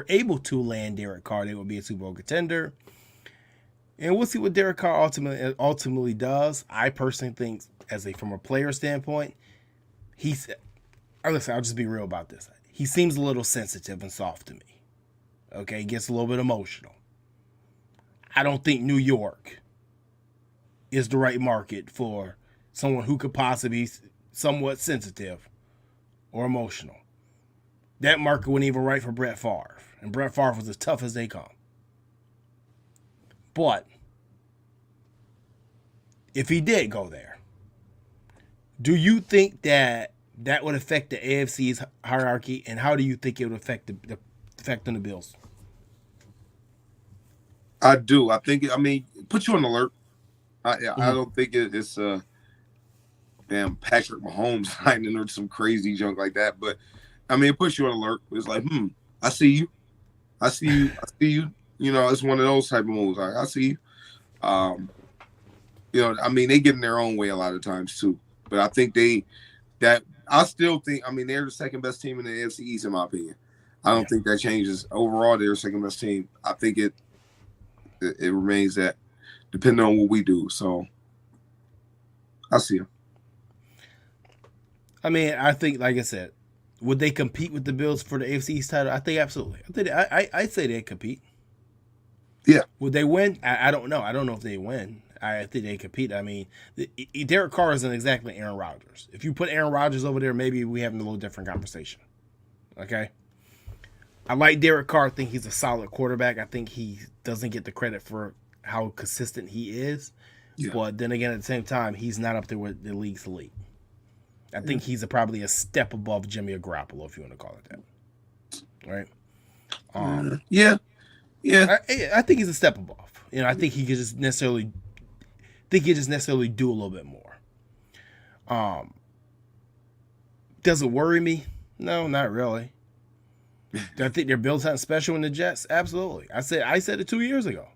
able to land Derek Carr, they would be a Super Bowl contender. And we'll see what Derek Carr ultimately does. I personally think, from a player standpoint, I'll just be real about this. He seems a little sensitive and soft to me. Okay, he gets a little bit emotional. I don't think New York is the right market for someone who could possibly be somewhat sensitive or emotional. That market wasn't even right for Brett Favre. And Brett Favre was as tough as they come. But if he did go there, do you think that would affect the AFC's hierarchy, and how do you think it would affect the effect on the Bills? I do. I think. Put you on alert. I don't think it's damn Patrick Mahomes signing or some crazy junk like that. But it puts you on alert. It's like, I see you. I see you. I see you. You know, it's one of those type of moves. Like, I see you. They get in their own way a lot of times too. But I think I still think, they're the second best team in the AFC East, in my opinion. I don't think that changes. Overall, they're the second best team. I think it remains that, depending on what we do. So, I see them. I think, like I said, would they compete with the Bills for the AFC East title? I think absolutely. I'd say they'd compete. Yeah. Would they win? I don't know. I don't know if they win. I think they compete. Derek Carr isn't exactly Aaron Rodgers. If you put Aaron Rodgers over there, maybe we have a little different conversation. Okay? I like Derek Carr. I think he's a solid quarterback. I think he doesn't get the credit for how consistent he is. Yeah. But then again, at the same time, he's not up there with the league's elite. I think he's probably a step above Jimmy Garoppolo, if you want to call it that. Right? Yeah. I think he's a step above. I think he could just necessarily do a little bit more. Does it worry me? No, not really. Do I think they're built something special in the Jets? Absolutely. I said it 2 years ago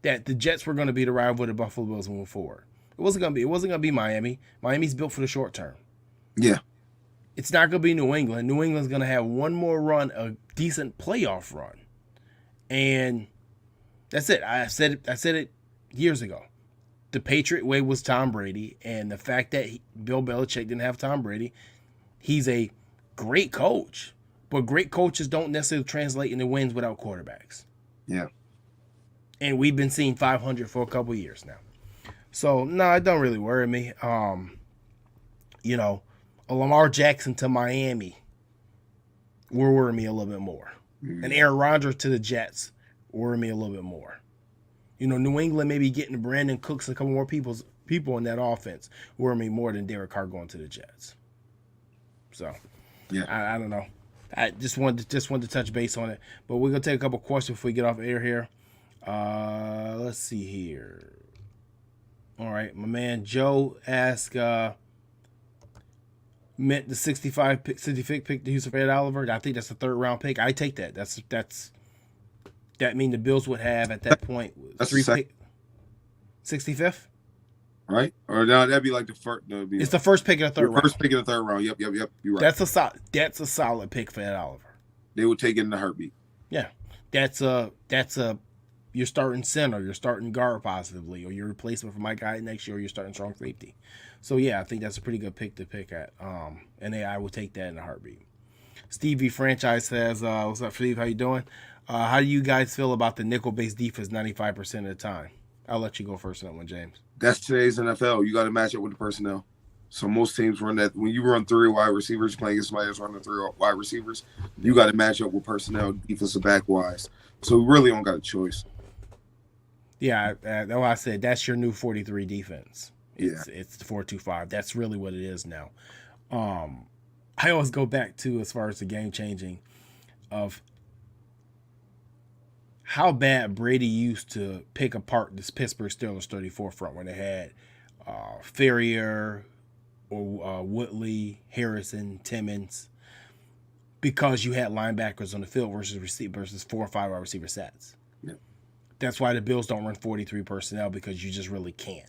that the Jets were going to be the rival of the Buffalo Bills moving forward. It wasn't going to be Miami. Miami's built for the short term. Yeah. It's not going to be New England. New England's going to have one more run, a decent playoff run. And that's it. I said it years ago. The Patriot way was Tom Brady, and the fact that Bill Belichick didn't have Tom Brady, he's a great coach, but great coaches don't necessarily translate into wins without quarterbacks. Yeah. And we've been seeing 500 for a couple years now. So, no, it don't really worry me. You know, a Lamar Jackson to Miami will worry me a little bit more. An Aaron Rodgers to the Jets will worry me a little bit more. You know, New England maybe getting Brandon Cooks and a couple more people in that offense worry me more than Derek Carr going to the Jets. So, yeah, I don't know. I just wanted to touch base on it. But we're gonna take a couple questions before we get off air here. Let's see here. All right, my man Joe asked, meant the 65 pick to Houston for Ed Oliver. I think that's the 3rd round pick. I take that. That mean the Bills would have at that point that's 65th, right? Or no, that'd be like the first. It's the first pick of the 3rd round. First pick of the 3rd round. Yep. You're right. That's a solid pick for Ed Oliver. They would take it in a heartbeat. Yeah, that's a you're starting center, you're starting guard possibly, or your replacement for Mike Hyde next year, or you're starting strong safety. So yeah, I think that's a pretty good pick to pick at. And I would take that in a heartbeat. Stevie Franchise says, "What's up, Steve? How you doing? How do you guys feel about the nickel-based defense 95% of the time?" I'll let you go first on that one, James. That's today's NFL. You got to match it with the personnel. So most teams run that. When you run 3 wide receivers, playing against somebody that's running 3 wide receivers, you got to match up with personnel, defensive back-wise. So we really don't got a choice. Yeah, that's why I said that's your new 43 defense. It's 4-2-5. That's really what it is now. I always go back to, as far as the game changing, of how bad Brady used to pick apart this Pittsburgh Steelers 34 front when they had Ferrier or Woodley, Harrison, Timmons, because you had linebackers on the field versus 4 or 5 wide receiver sets. Yeah. That's why the Bills don't run 43 personnel, because you just really can't.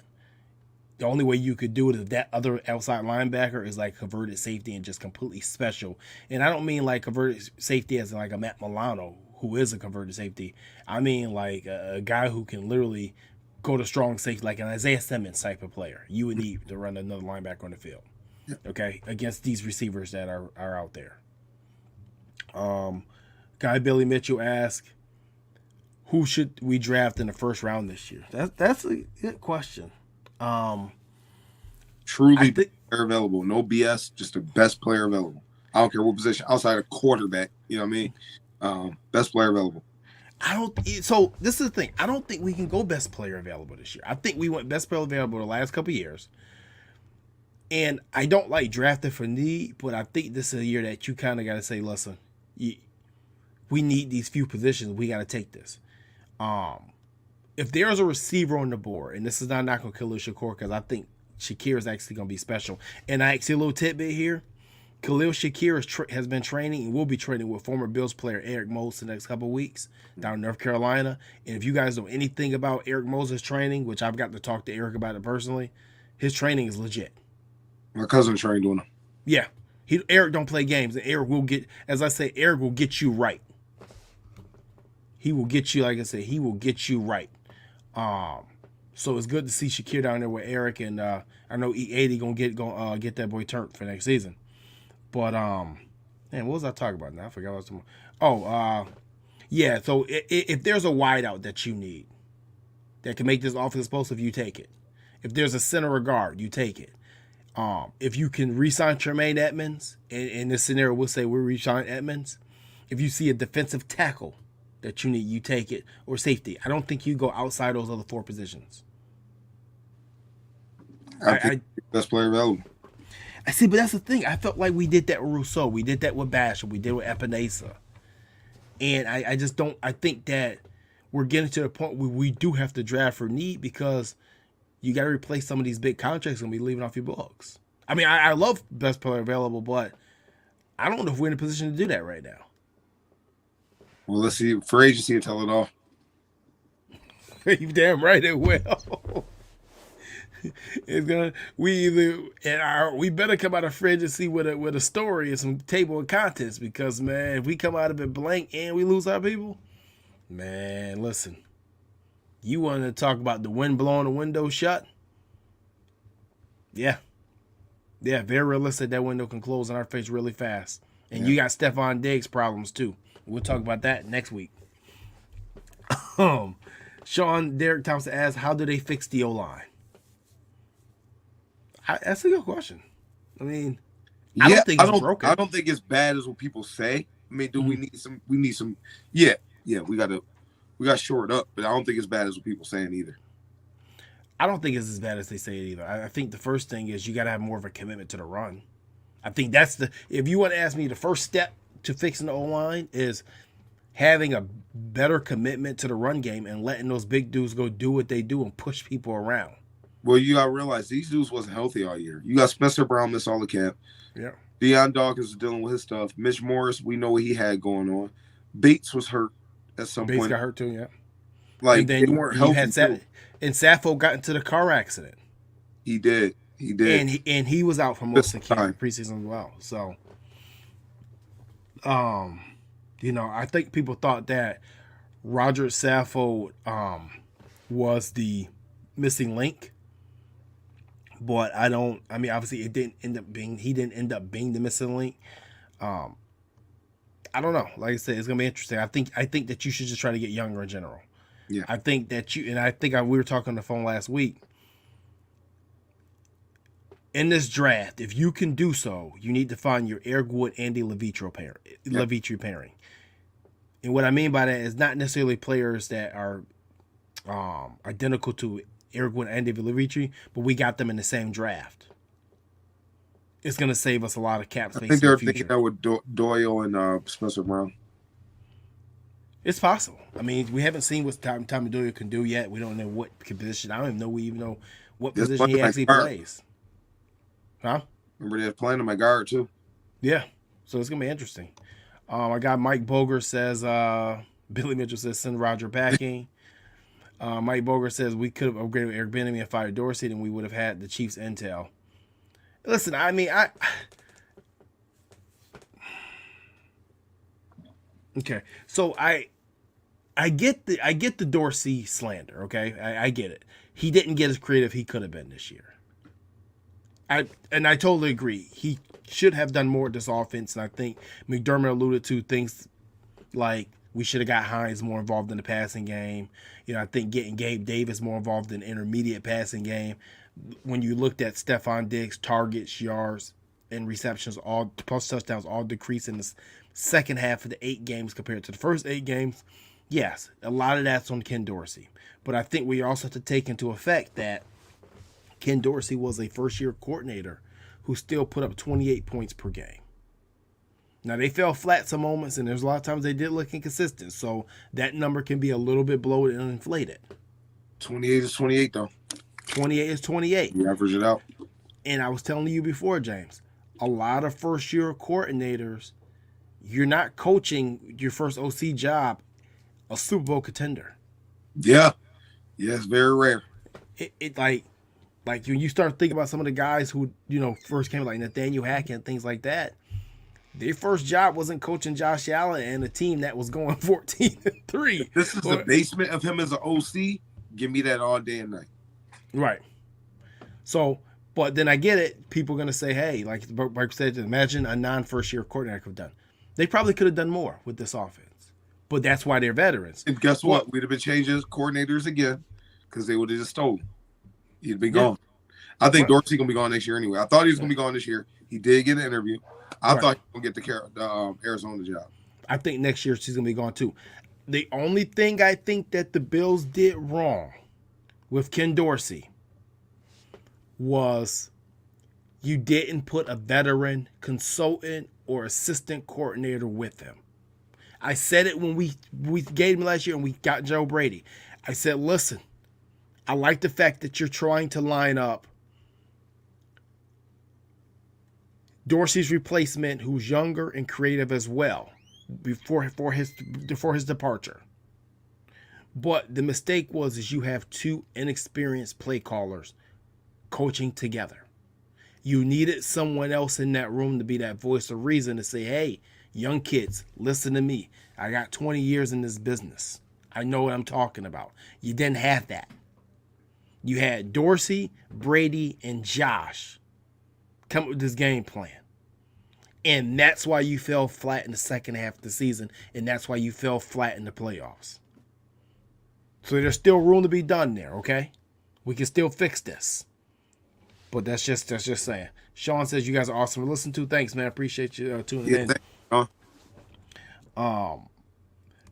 The only way you could do it if that other outside linebacker is like converted safety and just completely special. And I don't mean like converted safety as like a Matt Milano, who is a converted safety. I mean like a guy who can literally go to strong safety, like an Isaiah Simmons type of player. You would need to run another linebacker on the field, okay, against these receivers that are out there. Guy Billy Mitchell asked, who should we draft in the 1st round this year? That's a good question. Truly player available, no BS, just the best player available. I don't care what position, outside of quarterback. You know what I mean? Best player available. So this is the thing. I don't think we can go best player available this year. I think we went best player available the last couple of years. And I don't like drafting for need, but I think this is a year that you kind of got to say, listen, we need these few positions. We got to take this. If there's a receiver on the board, and this is not knocking Khalil Shakir, because I think Shakir is actually going to be special. And I actually a little tidbit here. Khalil Shakir has been training and will be training with former Bills player Eric Moses the next couple of weeks down in North Carolina. And if you guys know anything about Eric Moses' training, which I've got to talk to Eric about it personally, his training is legit. My cousin trained on him. Yeah. Eric don't play games. And Eric will get, as I say, Eric will get you right. He will get you, like I said, he will get you right. So it's good to see Shakir down there with Eric, and I know E80 gonna get that boy turned for next season. But man, what was I talking about now? I forgot what I was talking about. Yeah. So if there's a wideout that you need that can make this offense explosive, you take it. If there's a center or guard, you take it. If you can re-sign Tremaine Edmunds, in this scenario, we'll say we re-sign Edmunds. If you see a defensive tackle that you need, you take it, or safety. I don't think you go outside those other 4 positions. I think best player available. I see, but that's the thing. I felt like we did that with Rousseau. We did that with Basham. We did with Epinesa. And I just don't – I think that we're getting to the point where we do have to draft for need, because you got to replace some of these big contracts and be leaving off your books. I mean, I love best player available, but I don't know if we're in a position to do that right now. Well, let's see. For agency and tell it all. You damn right it will. It's gonna. We better come out of free agency with a story and some table of contents, because man, if we come out of it blank and we lose our people, man, listen. You want to talk about the wind blowing the window shut? Yeah, very realistic. That window can close in our face really fast. And you got Stephon Diggs problems too. We'll talk about that next week. Sean Derek Thompson asks, how do they fix the O-line? That's a good question. I mean, I don't think it's broken. I don't think it's bad as what people say. I mean, do we need some? We need some. Yeah. We got to shore it up, but I don't think it's bad as what people saying either. I don't think it's as bad as they say it either. I think the first thing is you got to have more of a commitment to the run. I think that's if you want to ask me, the first step to fixing the O-line is having a better commitment to the run game and letting those big dudes go do what they do and push people around. Well, you got to realize these dudes wasn't healthy all year. You got Spencer Brown miss all the camp. Yeah. Deion Dawkins is dealing with his stuff. Mitch Morris, we know what he had going on. Bates was hurt at some point. Bates got hurt too, yeah. Like, and then they weren't healthy. And Sappho got into the car accident. He did. And he was out for most of the preseason as well. So, I think people thought that Roger Sappho was the missing link. But obviously he didn't end up being the missing link. I don't know. Like I said, it's gonna be interesting. I think that you should just try to get younger in general. Yeah. I think that we were talking on the phone last week. In this draft, if you can do so, you need to find your Eric Wood, Andy Levitre pairing. And what I mean by that is not necessarily players that are identical to Eric Wood and Andy Levitre, but we got them in the same draft. It's going to save us a lot of cap space. I think they're thinking that with Doyle and Spencer Brown. It's possible. I mean, we haven't seen what Tommy Doyle can do yet. We don't know what position. I don't even know what position he actually plays. Huh? Remember they're playing him at guard too. Yeah. So it's gonna be interesting. I got Mike Boger says Billy Mitchell says send Roger packing. Mike Boger says we could have upgraded Eric Bieniemy and fired Dorsey, and we would have had the Chiefs intel. Listen, I mean, okay. So I get the Dorsey slander. Okay, I get it. He didn't get as creative he could have been this year. I totally agree. He should have done more with this offense, and I think McDermott alluded to things like we should have got Hines more involved in the passing game. I think getting Gabe Davis more involved in the intermediate passing game. When you looked at Stephon Diggs' targets, yards, and receptions, all plus touchdowns, all decrease in the second half of the 8 games compared to the first 8 games. Yes, a lot of that's on Ken Dorsey. But I think we also have to take into effect that Ken Dorsey was a first-year coordinator who still put up 28 points per game. Now, they fell flat some moments, and there's a lot of times they did look inconsistent. So that number can be a little bit bloated and inflated. 28 is 28, though. 28 is 28. You average it out. And I was telling you before, James, a lot of first-year coordinators, you're not coaching your first OC job a Super Bowl contender. Yeah. Yeah, it's very rare. Like when you start thinking about some of the guys who, first came, like Nathaniel Hackett and things like that, their first job wasn't coaching Josh Allen and a team that was going 14-3. This is the basement of him as an OC. Give me that all day and night. Right. So, but then I get it. People are going to say, hey, like Burke said, imagine a non-first year coordinator could have done. They probably could have done more with this offense. But that's why they're veterans. And guess what? We'd have been changing coordinators again because they would have just stolen. He'd be gone. I think Dorsey going to be gone next year anyway. I thought he was going to be gone this year. He did get an interview. I thought he was going to get the Arizona job. I think next year she's going to be gone too. The only thing I think that the Bills did wrong with Ken Dorsey was you didn't put a veteran consultant or assistant coordinator with him. I said it when we gave him last year and we got Joe Brady. I said, listen, I like the fact that you're trying to line up Dorsey's replacement, who's younger and creative as well, before his departure. But the mistake was you have 2 inexperienced play callers coaching together. You needed someone else in that room to be that voice of reason to say, hey, young kids, listen to me. I got 20 years in this business. I know what I'm talking about. You didn't have that. You had Dorsey, Brady, and Josh come up with this game plan. And that's why you fell flat in the second half of the season, and that's why you fell flat in the playoffs. So there's still room to be done there, okay? We can still fix this. But that's just saying. Sean says you guys are awesome to listen to. Thanks, man. Appreciate you tuning in. Thanks.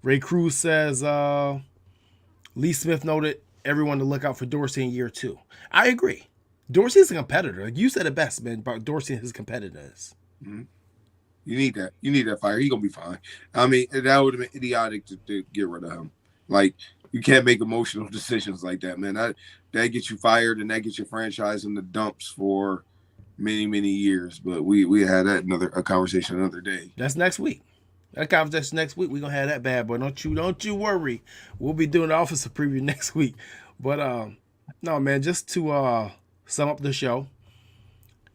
Ray Cruz says Lee Smith noted everyone to look out for Dorsey in year 2. I agree. Dorsey's a competitor. You said it best, man, about Dorsey and his competitiveness. Mm-hmm. You need that. You need that fire. He's gonna be fine. I mean, that would have been idiotic to get rid of him. Like, you can't make emotional decisions like that, man. That gets you fired, and that gets your franchise in the dumps for many, many years. But we had that a conversation another day. That's next week. That conversation next week. We're gonna have that bad boy. Don't you worry. We'll be doing the offensive preview next week. But no, man, just to sum up the show,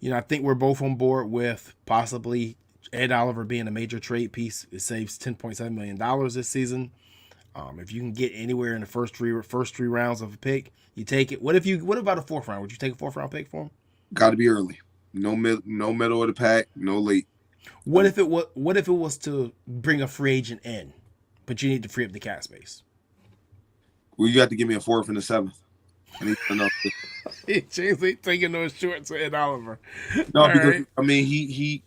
I think we're both on board with possibly Ed Oliver being a major trade piece. It saves $10.7 million this season. If you can get anywhere in the first three rounds of a pick, you take it. What about a 4th round? Would you take a 4th round pick for him? Got to be early. No middle of the pack. No late. What if it was to bring a free agent in, but you need to free up the cap space? Well, you got to give me a 4th and a 7th. I need to know. James ain't taking no shorts with Ed Oliver. No, because right. I mean he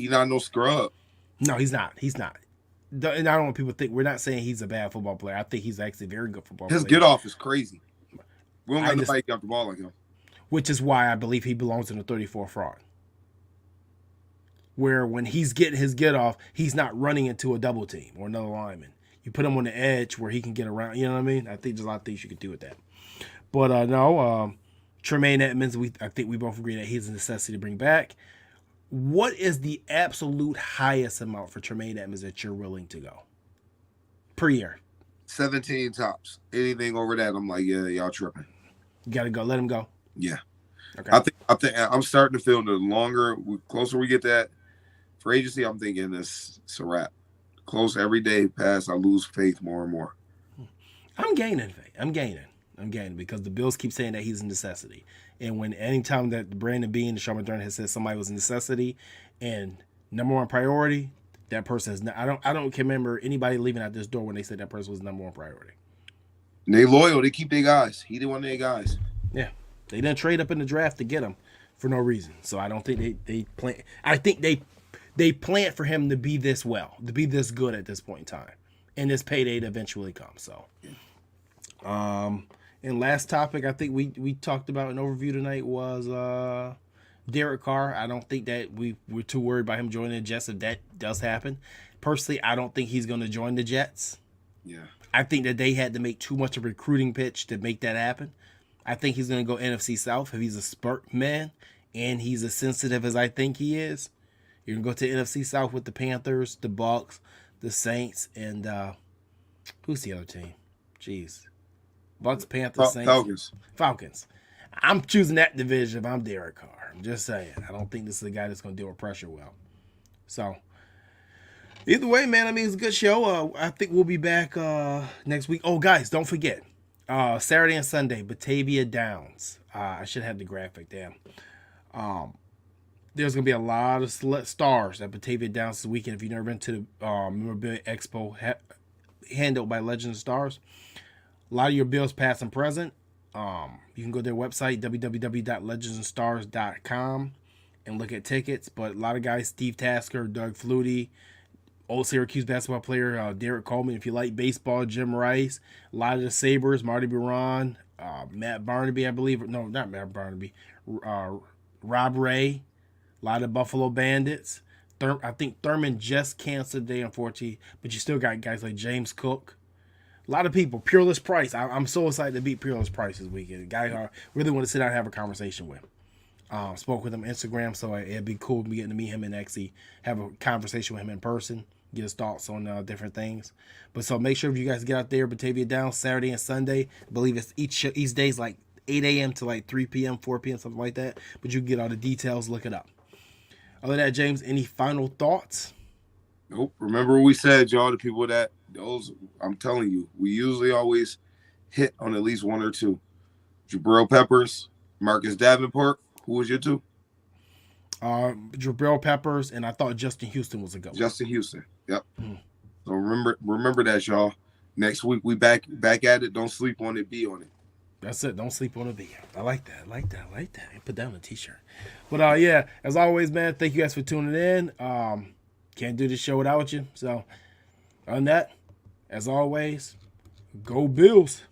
not no scrub. No, he's not. He's not. And I don't want people to think we're not saying he's a bad football player. I think he's actually a very good football player. His get off is crazy. We don't got nobody get off the ball like him. Which is why I believe he belongs in the 34 fraud. Where when he's getting his get off, he's not running into a double team or another lineman. You put him on the edge where he can get around. You know what I mean? I think there's a lot of things you could do with that. But no, Tremaine Edmunds, I think we both agree that he's a necessity to bring back. What is the absolute highest amount for Tremaine Edmunds that you're willing to go per year? 17 tops. Anything over that, I'm like, yeah, y'all tripping. You got to go. Let him go. Yeah. Okay. I think I'm starting to feel the closer we get that for agency, I'm thinking it's a wrap. Close every day past, I lose faith more and more. I'm gaining faith. I'm gaining because the Bills keep saying that he's a necessity. And anytime that Brandon Beane and Sean McDermott has said somebody was a necessity and number one priority, that person is not. I don't remember anybody leaving out this door when they said that person was number one priority. And they loyal. They keep their guys. He didn't want their guys. Yeah. They didn't trade up in the draft to get him for no reason. So I don't think they plan. I think they plan for him to be this well, to be this good at this point in time, and this payday to eventually come. So, and last topic I think we talked about an overview tonight was Derek Carr. I don't think that we're too worried about him joining the Jets if that does happen. Personally, I don't think he's going to join the Jets. Yeah, I think that they had to make too much of a recruiting pitch to make that happen. I think he's going to go NFC South if he's a spurt man and he's as sensitive as I think he is. You're going to go to NFC South with the Panthers, the Bucs, the Saints, and who's the other team? Jeez. Bucs, Panthers, Saints. Falcons. I'm choosing that division if I'm Derek Carr. I'm just saying. I don't think this is a guy that's going to deal with pressure well. So, either way, man, I mean, it's a good show. I think we'll be back next week. Oh, guys, don't forget. Saturday and Sunday, Batavia Downs. I should have the graphic there. There's going to be a lot of stars at Batavia Downs this weekend. If you've never been to the Memorabilia Expo handled by Legends of Stars, a lot of your bills past and present. You can go to their website, www.legendsandstars.com, and look at tickets. But a lot of guys, Steve Tasker, Doug Flutie, old Syracuse basketball player Derek Coleman. If you like baseball, Jim Rice. A lot of the Sabres, Marty Biron, Matt Barnaby, I believe. No, not Matt Barnaby. Rob Ray. A lot of Buffalo Bandits. I think Thurman just canceled today, unfortunately. But you still got guys like James Cook. A lot of people. Peerless Price. I'm so excited to beat Peerless Price this weekend. A guy I really want to sit down and have a conversation with. Spoke with him on Instagram, so it'd be cool getting to meet him and actually have a conversation with him in person, get his thoughts on different things. But so make sure if you guys get out there, Batavia Downs, Saturday and Sunday. I believe it's each day's like 8 a.m. to like 3 p.m., 4 p.m., something like that. But you can get all the details, look it up. Other than that, James, any final thoughts? Nope. Remember what we said, y'all, the people I'm telling you, we usually always hit on at least one or two. Jabril Peppers, Marcus Davenport. Who was your two? Jabril Peppers, and I thought Justin Houston was a good one. Justin Houston. Yep. So remember that, y'all. Next week we back at it. Don't sleep on it. Be on it. That's it. Don't sleep on a video. I like that. Put that on a t-shirt. But yeah, as always, man, thank you guys for tuning in. Can't do this show without you. So on that, as always, go Bills.